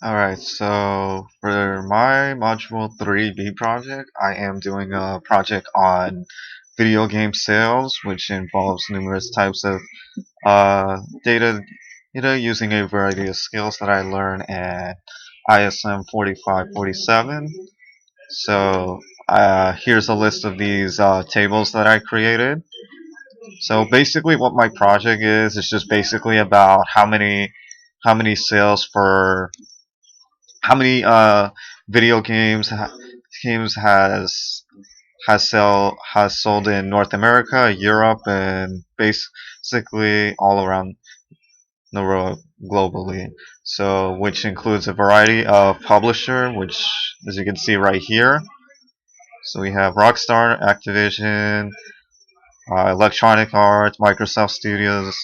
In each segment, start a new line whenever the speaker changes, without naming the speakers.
Alright, so for my Module 3B project, I am doing a project on video game sales, which involves numerous types of data, using a variety of skills that I learned at ISM 4547. So here's a list of these tables that I created. So basically what my project is just basically about how many sales for how many video games has sold in North America, Europe, and basically all around the world globally. So, which includes a variety of publisher, which as you can see right here. So we have Rockstar, Activision, Electronic Arts, Microsoft Studios,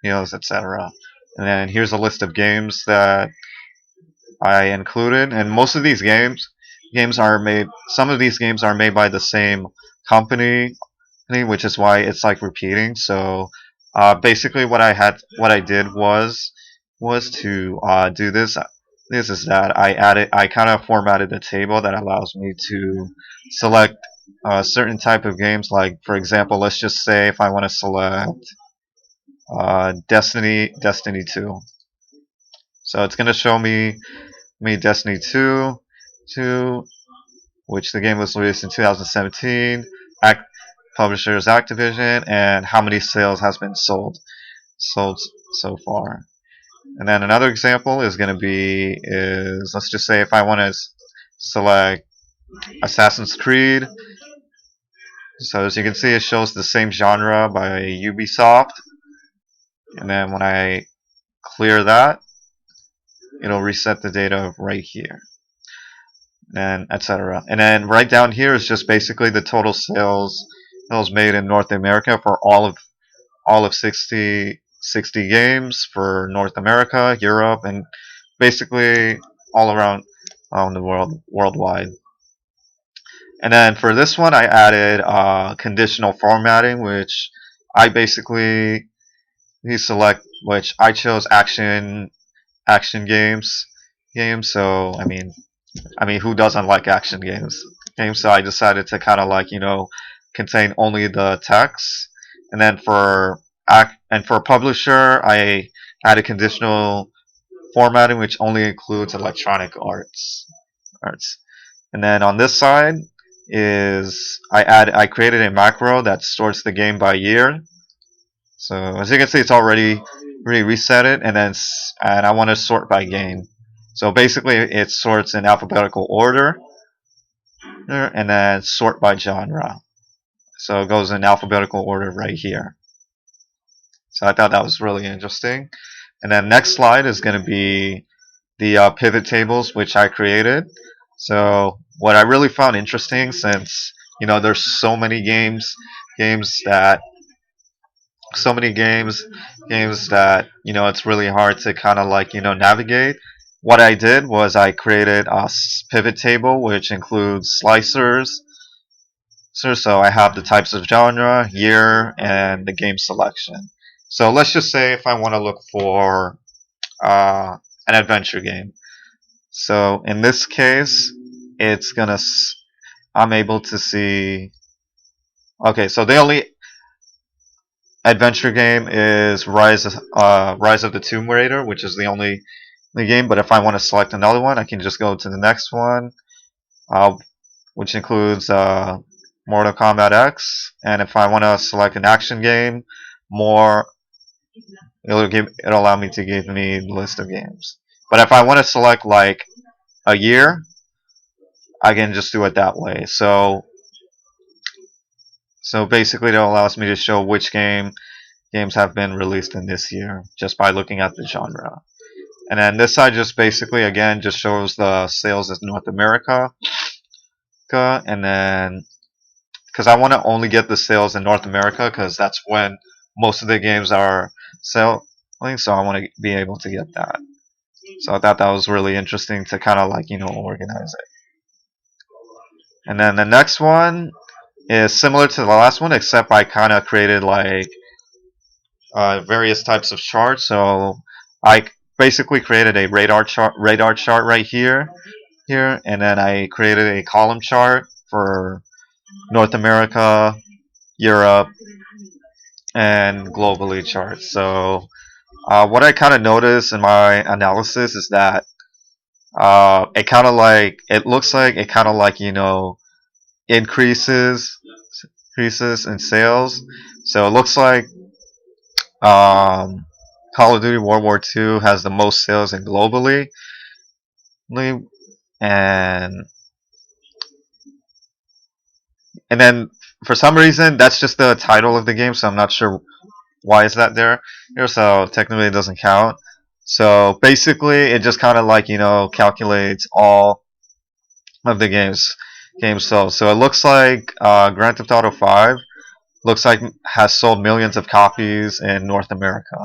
etc. And then here's a list of games that I included, and most of these games are made. Some of these games are made by the same company, which is why it's like repeating. So basically, what I did was to do this. This is that I kind of formatted the table that allows me to select certain type of games. Like for example, let's just say if I want to select Destiny 2. So it's gonna show me Destiny 2, which the game was released in 2017. Act, publisher is Activision, and how many sales has been sold so far. And then another example is going to be is let's just say if I want to select Assassin's Creed. So as you can see, it shows the same genre by Ubisoft. And then when I clear that, it'll reset the data right here, and etc. And then right down here is just basically the total sales made in North America for all of 60 games for North America, Europe, and basically all around the worldwide. And then for this one, I added conditional formatting, which I basically select, which I chose action games. So I mean, who doesn't like action games? So I decided to kind of like contain only the text, and then for publisher, I added conditional formatting, which only includes Electronic Arts. And then on this side is I created a macro that sorts the game by year. So as you can see, it's already reset it, and I want to sort by game. So basically, it sorts in alphabetical order, and then sort by genre. So it goes in alphabetical order right here. So I thought that was really interesting. And then next slide is going to be the pivot tables which I created. So what I really found interesting, since there's games that so many games that it's really hard to kind of like navigate. What I did was I created a pivot table which includes slicers. So I have the types of genre, year, and the game selection. So let's just say if I want to look for uh, an adventure game. So in this case, it's gonna. I'm able to see. Okay, so the only adventure game is Rise of the Tomb Raider, which is the game. But if I want to select another one, I can just go to the next one, uh, which includes Mortal Kombat X. And if I want to select an action game, more it'll allow me to give me the list of games. But if I want to select like a year, I can just do it that way. So basically, it allows me to show which games have been released in this year just by looking at the genre. And then this side just basically again just shows the sales in North America, and then because I want to only get the sales in North America because that's when most of the games are selling, so I want to be able to get that. So I thought that was really interesting to kind of like organize it. And then the next one is similar to the last one, except I kind of created like various types of charts. So I basically created a radar chart right here, and then I created a column chart for North America, Europe, and globally charts. So what I kind of noticed in my analysis is that it looks like it kind of like increases increases in sales. So it looks like um, Call of Duty World War II has the most sales in globally, and then for some reason that's just the title of the game, so I'm not sure why is that there. So technically it doesn't count. So basically it just kind of like calculates all of the games sold. So it looks like Grand Theft Auto 5 looks like has sold millions of copies in North America,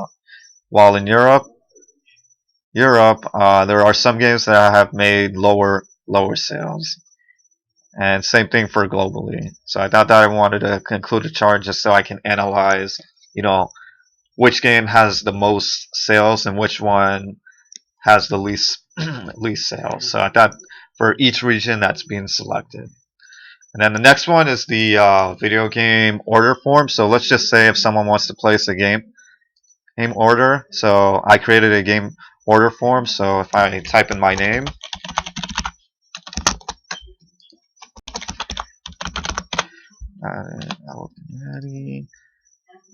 while in Europe, there are some games that have made lower sales, and same thing for globally. So I thought that I wanted to include a chart just so I can analyze, you know, which game has the most sales and which one has the least least sales. So I thought for each region that's being selected. And then the next one is the video game order form. So let's just say if someone wants to place a game order. So I created a game order form. So if I type in my name,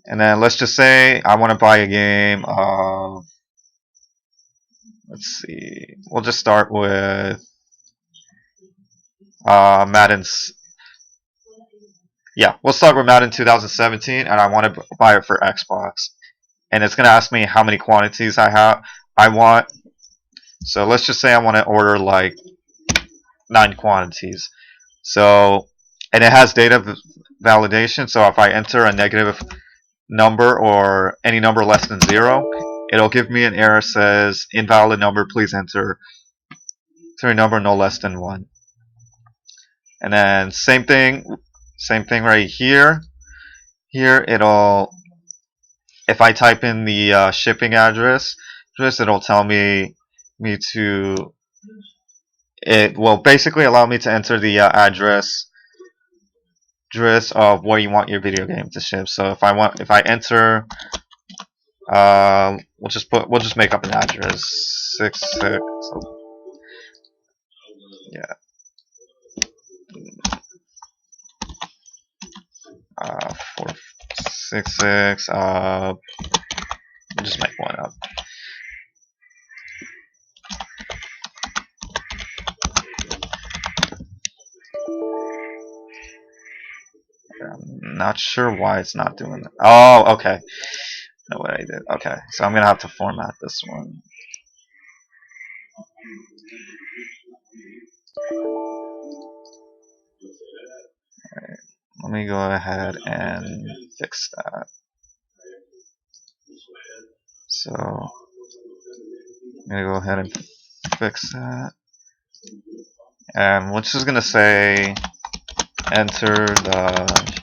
and then let's just say I want to buy a game of, let's see, we'll just start with Madden's. Yeah, we'll start with Madden 2017, and I want to buy it for Xbox. And it's gonna ask me how many quantities I want. So let's just say I want to order like 9 quantities. So, and it has data validation. So if I enter a negative number or any number less than 0, it'll give me an error says invalid number. Please enter a number no less than 1. And then same thing right here. Here it'll, if I type in the shipping address, it'll tell me to, it will basically allow me to enter the address of where you want your video game to ship. So if I enter, we'll just make up an address, 66, yeah, 466. We'll just make one up. I'm not sure why it's not doing that. Oh, okay. I know what I did. Okay, so I'm gonna have to format this one. Alright, let me go ahead and fix that. So I'm gonna go ahead and fix that. And we're just gonna say enter the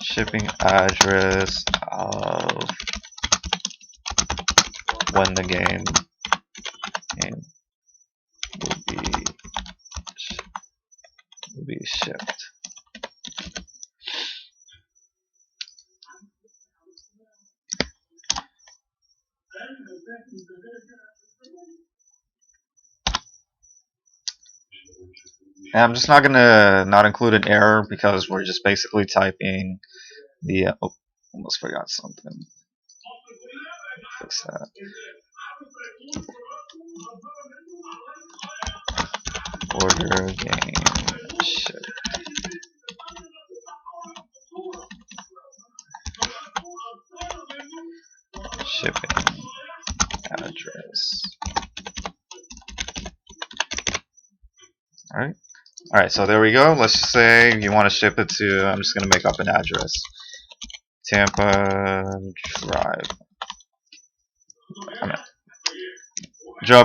shipping address of when the game will be shipped. And I'm just not gonna not include an error because we're just basically typing the oh, almost forgot something. Fix that. Order game ship. Shipping address. Alright, so there we go. Let's just say you want to ship it to, I'm just going to make up an address. Tampa Drive.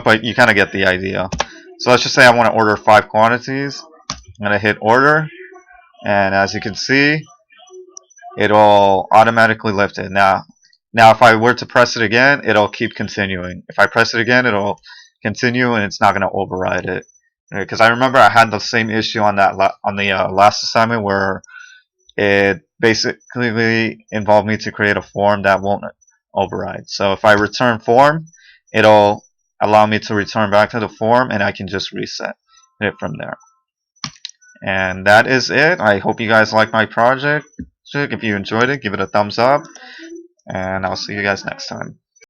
But you kind of get the idea. So let's just say I want to order 5 quantities. I'm going to hit order, and as you can see, it'll automatically lift it. Now, Now, if I were to press it again, it'll keep continuing. If I press it again, it'll continue, and it's not going to override it. Because I remember I had the same issue on that on the last assignment where it basically involved me to create a form that won't override. So if I return form, it'll allow me to return back to the form, and I can just reset it from there. And that is it. I hope you guys like my project. If you enjoyed it, give it a thumbs up, and I'll see you guys next time.